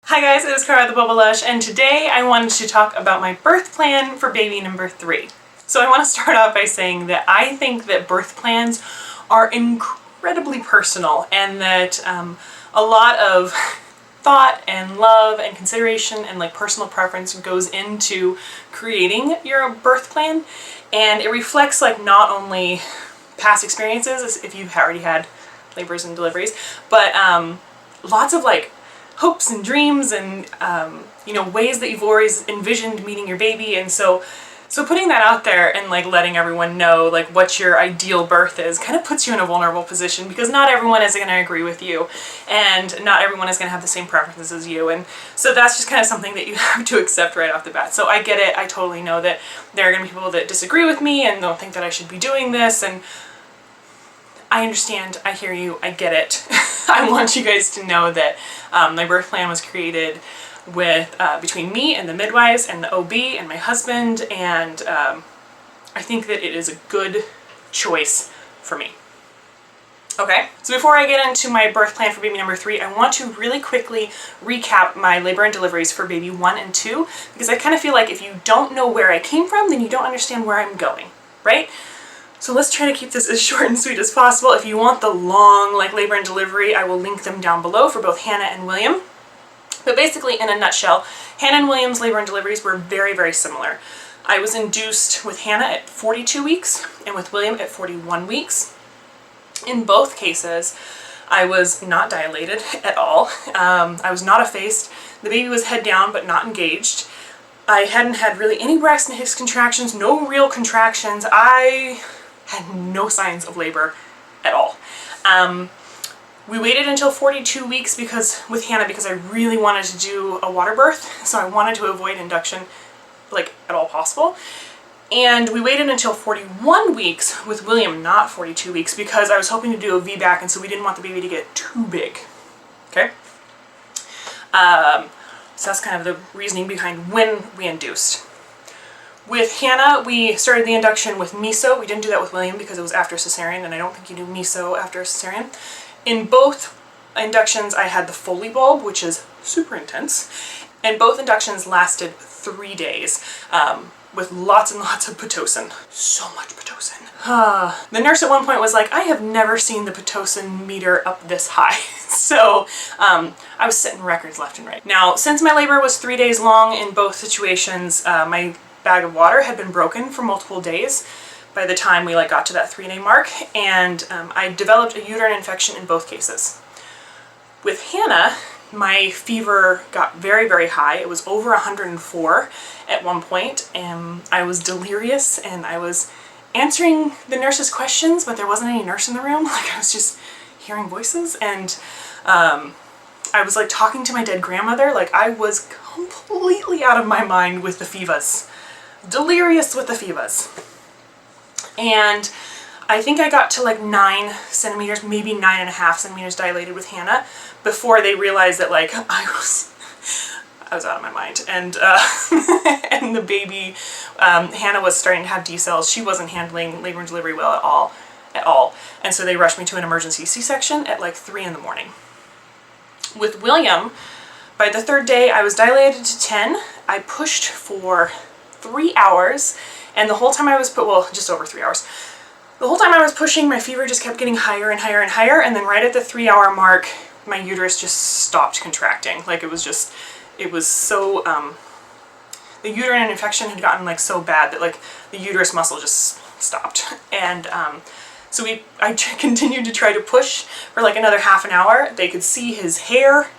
Hi guys, it is Cara theBubblelush, and today I wanted to talk about my birth plan for baby number 3. So I want to start off by saying that I think that birth plans are incredibly personal, and that a lot of thought and love and consideration and personal preference goes into creating your birth plan, and it reflects not only past experiences, if you've already had labors and deliveries, but lots of hopes and dreams and ways that you've always envisioned meeting your baby. And so putting that out there and letting everyone know what your ideal birth is kind of puts you in a vulnerable position, because not everyone is going to agree with you and not everyone is going to have the same preferences as you. And so that's just kind of something that you have to accept right off the bat. So I get it. I totally know that there are going to be people that disagree with me and don't think that I should be doing this, and I understand, I hear you, I get it. I want you guys to know that my birth plan was created with between me and the midwives and the OB and my husband, and I think that it is a good choice for me. Okay, so before I get into my birth plan for baby number 3, I want to really quickly recap my labor and deliveries for baby 1 and 2, because I kind of feel like if you don't know where I came from, then you don't understand where I'm going, right? So let's try to keep this as short and sweet as possible. If you want the long labor and delivery, I will link them down below for both Hannah and William. But basically, in a nutshell, Hannah and William's labor and deliveries were very, very similar. I was induced with Hannah at 42 weeks and with William at 41 weeks. In both cases, I was not dilated at all. I was not effaced. The baby was head down but not engaged. I hadn't had really any Braxton Hicks contractions, no real contractions. I had no signs of labor at all. We waited until 42 weeks with Hannah because I really wanted to do a water birth, so I wanted to avoid induction at all possible. And we waited until 41 weeks with William, not 42 weeks, because I was hoping to do a VBAC, and so we didn't want the baby to get too big. Okay? So that's kind of the reasoning behind when we induced. With Hannah, we started the induction with meso. We didn't do that with William because it was after cesarean, and I don't think you do meso after a cesarean. In both inductions, I had the Foley bulb, which is super intense, and both inductions lasted 3 days with lots and lots of Pitocin. So much Pitocin. The nurse at one point was like, I have never seen the Pitocin meter up this high. So I was setting records left and right. Now, since my labor was 3 days long in both situations, my bag of water had been broken for multiple days by the time we got to that 3-day mark, and I developed a uterine infection in both cases. With Hannah, my fever got very, very high. It was over 104 at one point, and I was delirious, and I was answering the nurse's questions, but there wasn't any nurse in the room. I was just hearing voices, and I was talking to my dead grandmother. I was completely out of my mind with the fevas. Delirious with the fevas. And I think I got to 9 centimeters, maybe 9.5 centimeters dilated with Hannah before they realized that I was out of my mind. And and the baby, Hannah was starting to have D cells. She wasn't handling labor and delivery well at all. And so they rushed me to an emergency C-section at 3 in the morning. With William, by the 3rd day, I was dilated to 10. I pushed for 3 hours, and the whole time I was just over 3 hours. The whole time I was pushing, my fever just kept getting higher and higher and higher, and then right at the 3-hour mark, my uterus just stopped contracting. It was so, the uterine infection had gotten so bad that the uterus muscle just stopped. And so I continued to try to push for another half an hour. They could see his hair.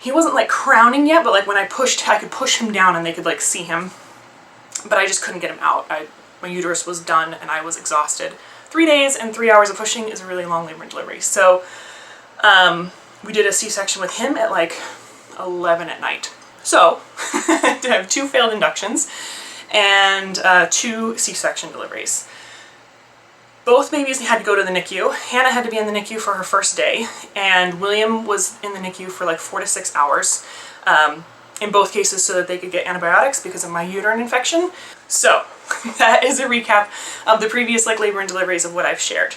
He wasn't crowning yet, but when I pushed, I could push him down and they could see him. But I just couldn't get him out. My uterus was done and I was exhausted. 3 days and 3 hours of pushing is a really long labor and delivery. So we did a C-section with him at 11 at night. So to have 2 failed inductions and 2 C-section deliveries. Both babies had to go to the NICU. Hannah had to be in the NICU for her first day, and William was in the NICU for 4 to 6 hours. In both cases so that they could get antibiotics because of my uterine infection. So that is a recap of the previous labor and deliveries of what I've shared.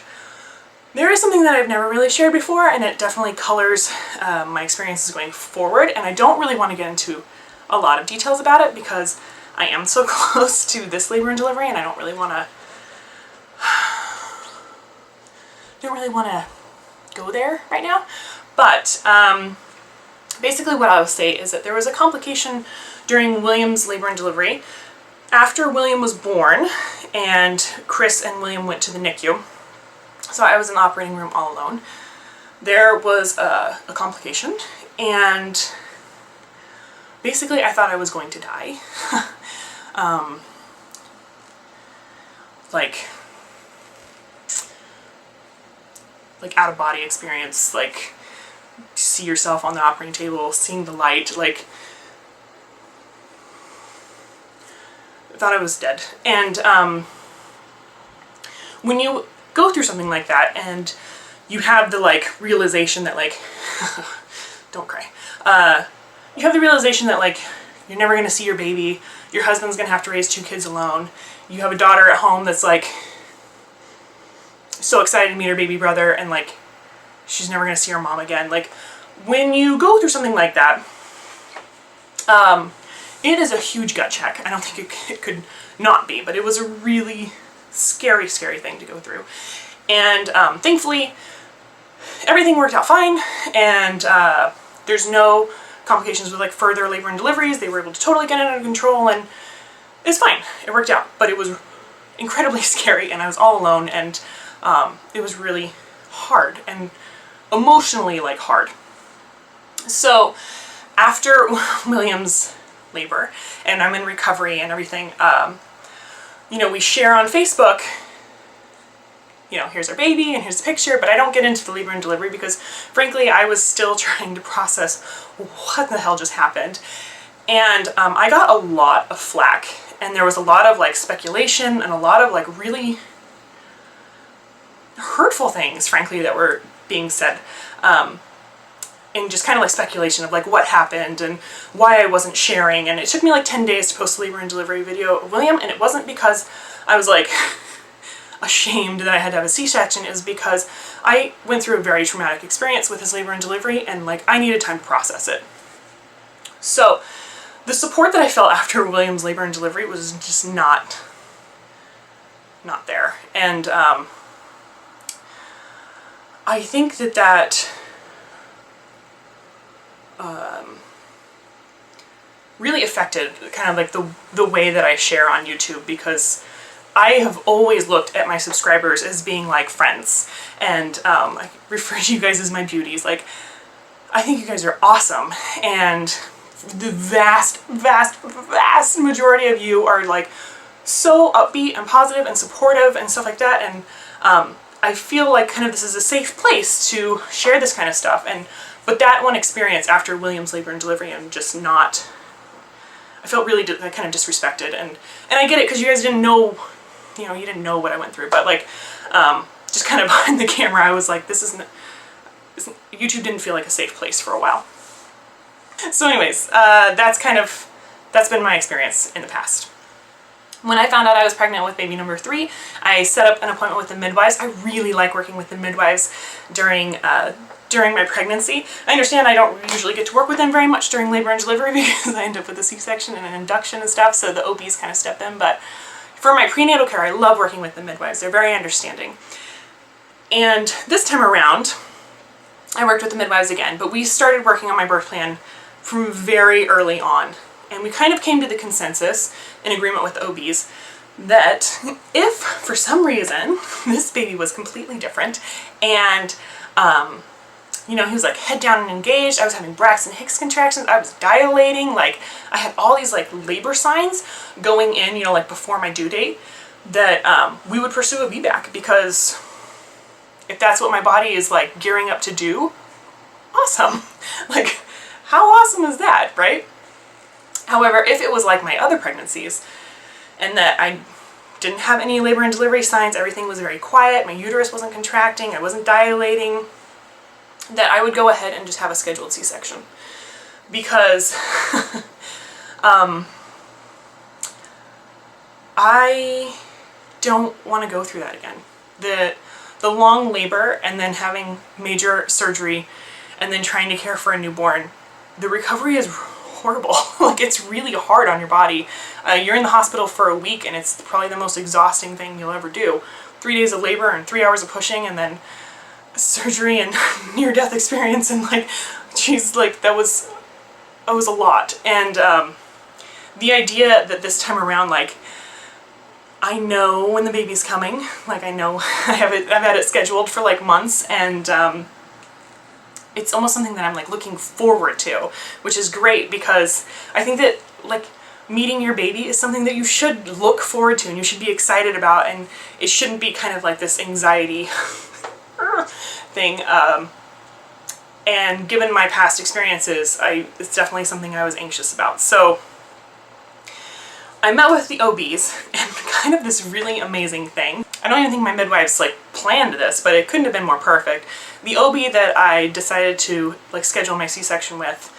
There is something that I've never really shared before, and it definitely colors my experiences going forward, and I don't really want to get into a lot of details about it because I am so close to this labor and delivery, and I don't really want to go there right now. But basically what I'll say is that there was a complication during William's labor and delivery. After William was born and Chris and William went to the NICU, so I was in the operating room all alone, there was a complication, and basically I thought I was going to die. like out of body experience, like see yourself on the operating table, seeing the light, like I thought I was dead. And when you go through something like that and you have the like realization that like don't cry, you have the realization that like you're never gonna see your baby, your husband's gonna have to raise 2 kids alone, you have a daughter at home that's like so excited to meet her baby brother, and like she's never gonna see her mom again. Like when you go through something like that, it is a huge gut check. I don't think it could not be, but it was a really scary thing to go through. And thankfully everything worked out fine, and there's no complications with like further labor and deliveries. They were able to totally get it under control, and it's fine. It worked out, but it was incredibly scary, and I was all alone, and it was really hard and emotionally like hard. So after William's labor and I'm in recovery and everything, you know, we share on Facebook, you know, here's our baby and here's the picture, but I don't get into the labor and delivery because frankly I was still trying to process what the hell just happened. And I got a lot of flack, and there was a lot of like speculation and a lot of like really hurtful things, frankly, that were being said, and just kind of like speculation of like what happened and why I wasn't sharing. And it took me like 10 days to post a labor and delivery video of William, and it wasn't because I was like ashamed that I had to have a C-section. It was because I went through a very traumatic experience with his labor and delivery, and like I needed time to process it. So the support that I felt after William's labor and delivery was just not there. And I think that really affected kind of like the way that I share on YouTube, because I have always looked at my subscribers as being like friends, and I refer to you guys as my beauties. Like, I think you guys are awesome, and the vast majority of you are like so upbeat and positive and supportive and stuff like that, and I feel like kind of this is a safe place to share this kind of stuff. But that one experience after William's labor and delivery, I'm just not, I felt really kind of disrespected, and I get it because you guys didn't know, you know, you didn't know what I went through, but like just kind of behind the camera I was like, YouTube didn't feel like a safe place for a while. So anyways, that's been my experience in the past. When I found out I was pregnant with baby number 3, I set up an appointment with the midwives. I really like working with the midwives during my pregnancy. I understand I don't usually get to work with them very much during labor and delivery because I end up with a C-section and an induction and stuff, so the OBs kind of step in. But for my prenatal care, I love working with the midwives. They're very understanding. And this time around, I worked with the midwives again, but we started working on my birth plan from very early on. And we kind of came to the consensus, in agreement with the OBs, that if for some reason this baby was completely different and you know, he was like head down and engaged, I was having Braxton Hicks contractions, I was dilating, like I had all these like labor signs going in, you know, like before my due date, that we would pursue a VBAC, because if that's what my body is like gearing up to do, awesome. Like, how awesome is that, right? However, if it was like my other pregnancies, and that I didn't have any labor and delivery signs, everything was very quiet, my uterus wasn't contracting, I wasn't dilating, that I would go ahead and just have a scheduled C-section. Because I don't want to go through that again. the long labor and then having major surgery and then trying to care for a newborn, the recovery is horrible. Like, it's really hard on your body. You're in the hospital for a week and it's probably the most exhausting thing you'll ever do. 3 days of labor and 3 hours of pushing and then surgery and near-death experience, and like, geez, like that was a lot. And the idea that this time around, like, I know when the baby's coming, like I know I've had it scheduled for like months, and it's almost something that I'm like looking forward to, which is great, because I think that like meeting your baby is something that you should look forward to and you should be excited about, and it shouldn't be kind of like this anxiety thing. And given my past experiences, it's definitely something I was anxious about. So I met with the OBs, and kind of this really amazing thing. I don't even think my midwives like planned this, but it couldn't have been more perfect. The OB that I decided to like schedule my C-section with,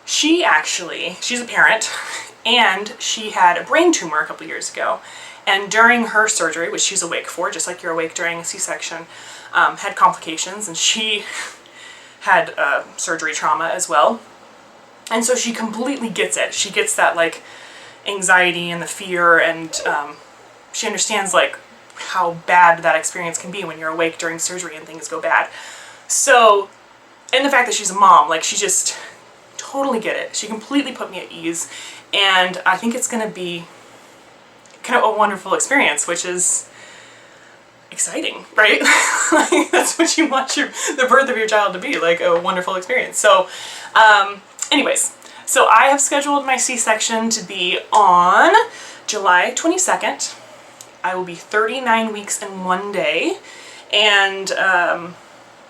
she's a parent, and she had a brain tumor a couple years ago. And during her surgery, which she's awake for, just like you're awake during a C-section, had complications, and she had surgery trauma as well. And so she completely gets it. She gets that like anxiety and the fear, and she understands like how bad that experience can be when you're awake during surgery and things go bad. So, and the fact that she's a mom, like, she just totally get it. She completely put me at ease, and I think it's gonna be kind of a wonderful experience, which is exciting, right? Like, that's what you want the birth of your child to be, like a wonderful experience. So anyways, so I have scheduled my C-section to be on July 22nd. I will be 39 weeks and 1 day, and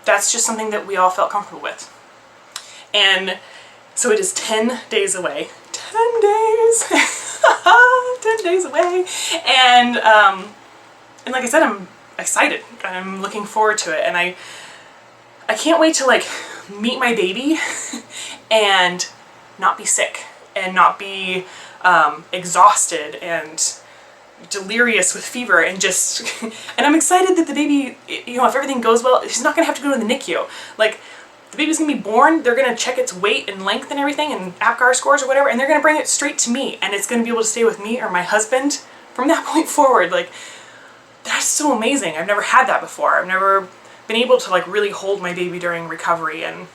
that's just something that we all felt comfortable with. And so it is 10 days away. 10 days! 10 days away! And like I said, I'm excited. I'm looking forward to it, and I can't wait to like meet my baby and not be sick and not be exhausted and delirious with fever, and just and I'm excited that the baby, you know, if everything goes well, she's not gonna have to go to the NICU. Like, the baby's gonna be born, they're gonna check its weight and length and everything and APGAR scores or whatever, and they're gonna bring it straight to me, and it's gonna be able to stay with me or my husband from that point forward. Like, that's so amazing. I've never had that before. I've never been able to like really hold my baby during recovery, and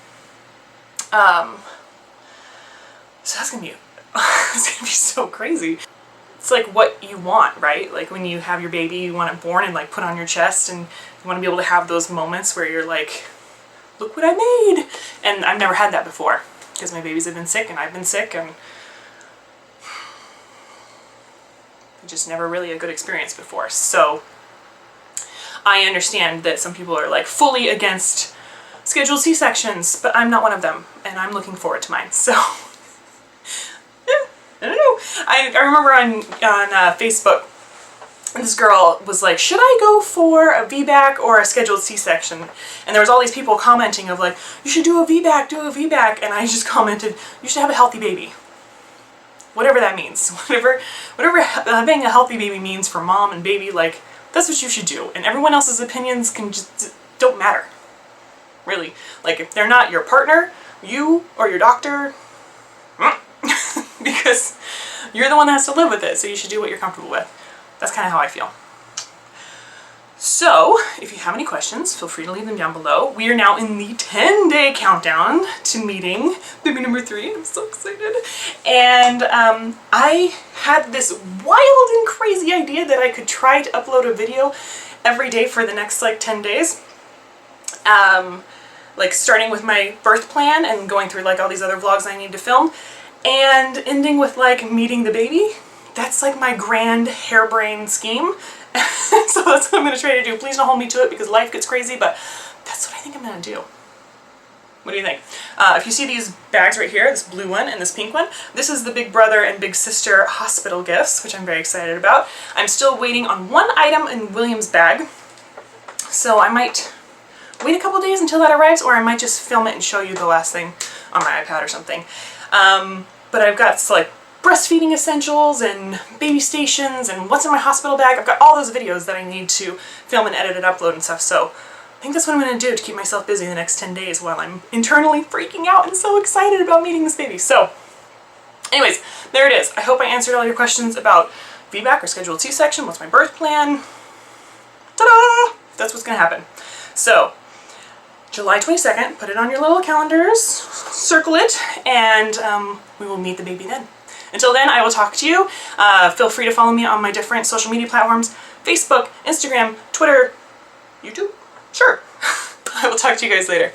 so that's gonna be it's gonna be so crazy. It's like what you want, right? Like when you have your baby, you want it born and like put on your chest, and you want to be able to have those moments where you're like, look what I made. And I've never had that before, because my babies have been sick and I've been sick, and just never really a good experience before. So I understand that some people are like fully against scheduled C-sections, but I'm not one of them, and I'm looking forward to mine. So I don't know. I remember on Facebook, this girl was like, should I go for a VBAC or a scheduled C-section? And there was all these people commenting of like, you should do a VBAC, do a VBAC. And I just commented, you should have a healthy baby. Whatever that means. Whatever having a healthy baby means for mom and baby, like, that's what you should do. And everyone else's opinions don't matter. Really. Like, if they're not your partner, you or your doctor, because you're the one that has to live with it, so you should do what you're comfortable with. That's kind of how I feel. So, if you have any questions, feel free to leave them down below. We are now in the 10-day countdown to meeting baby number 3. I'm so excited. And I had this wild and crazy idea that I could try to upload a video every day for the next like 10 days. Like starting with my birth plan and going through like all these other vlogs I need to film, and ending with like meeting the baby. That's like my grand harebrained scheme. So that's what I'm going to try to do. Please don't hold me to it, because life gets crazy, but that's what I think I'm going to do. What do you think? If you see these bags right here, this blue one and this pink one, this is the big brother and big sister hospital gifts, which I'm very excited about. I'm still waiting on one item in William's bag, so I might wait a couple days until that arrives, or I might just film it and show you the last thing on my iPad or something. But I've got like breastfeeding essentials and baby stations and what's in my hospital bag. I've got all those videos that I need to film and edit and upload and stuff, so I think that's what I'm going to do to keep myself busy the next 10 days while I'm internally freaking out and so excited about meeting this baby. So anyways, there it is. I hope I answered all your questions about VBAC or scheduled C-section. What's my birth plan? Ta-da! That's what's going to happen. So July 22nd, put it on your little calendars, circle it, and we will meet the baby then. Until then, I will talk to you. Feel free to follow me on my different social media platforms, Facebook, Instagram, Twitter, YouTube. Sure. I will talk to you guys later.